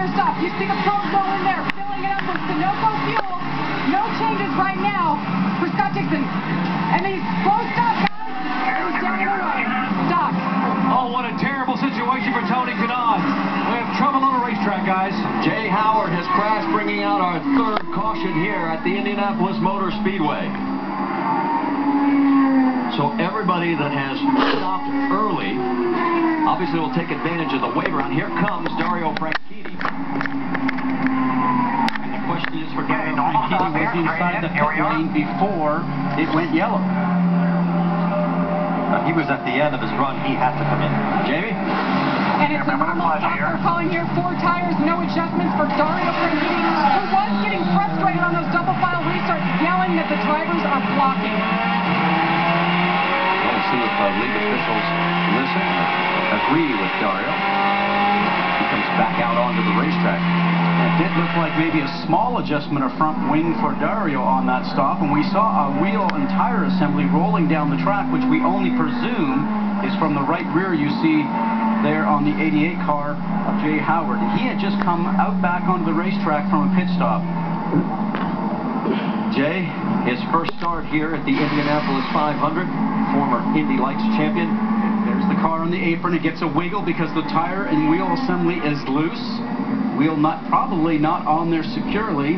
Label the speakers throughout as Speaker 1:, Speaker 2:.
Speaker 1: tire stop. You see the pump go in there, filling it up with Sunoco fuel. No changes right now for Scott Dixon. And he's close up, guys. He's down the road. Doc.
Speaker 2: Oh, what a terrible situation for Tony Kanaan. We have trouble on the racetrack, guys.
Speaker 3: Jay Howard has crashed, bringing out our third caution here at the Indianapolis Motor Speedway. So everybody that has stopped early obviously will take advantage of the waiver. And here comes Dario Franchitti. And the question is for Dario Franchitti, was he inside the pit lane before it went yellow?
Speaker 4: He was at the end of his run. He had to come in.
Speaker 3: Jamie?
Speaker 1: And it's a normal stop. They're calling here 4 tires, no adjustments for Dario Franchitti, who was getting frustrated on those double file restarts, yelling that the drivers are blocking.
Speaker 3: We'll see if league officials listen and agree with Dario. He comes back out onto the racetrack.
Speaker 5: It did look like maybe a small adjustment of front wing for Dario on that stop, and we saw a wheel and tire assembly rolling down the track, which we only presume is from the right rear you see there on the 88 car of Jay Howard. He had just come out back onto the racetrack from a pit stop.
Speaker 3: Jay, his first start here at the Indianapolis 500, former Indy Lights champion.
Speaker 5: There's the car on the apron. It gets a wiggle because the tire and wheel assembly is loose. Wheel nut probably not on there securely.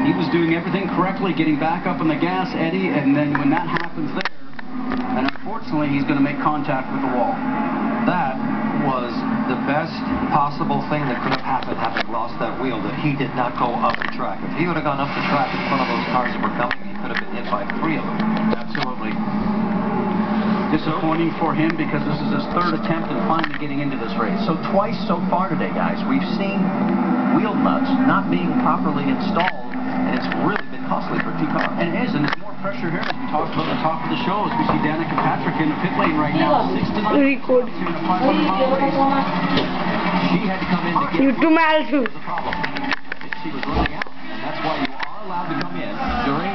Speaker 5: He was doing everything correctly, getting back up on the gas, Eddie, and then when that happens there, and unfortunately he's going to make contact with the wall.
Speaker 4: That was the best possible thing that could have happened, having lost that wheel, that he did not go up the track. If he would have gone up the track in front of those cars that were coming, he could have been hit by 3 of them.
Speaker 5: Absolutely. Disappointing for him because this is his 3rd attempt in finally getting into this race.
Speaker 6: So twice so far today, guys, we've seen wheel nuts not being properly installed, and it's really been costly for 2 cars.
Speaker 5: And it is, and there's more pressure here, as we talked about at the top of the show, as we see Danica Patrick in the pit lane right now. 6 to 9.
Speaker 7: Record.
Speaker 3: She had to come in to get
Speaker 7: YouTube also.
Speaker 3: the problem. She was running out, and that's why you are allowed to come in during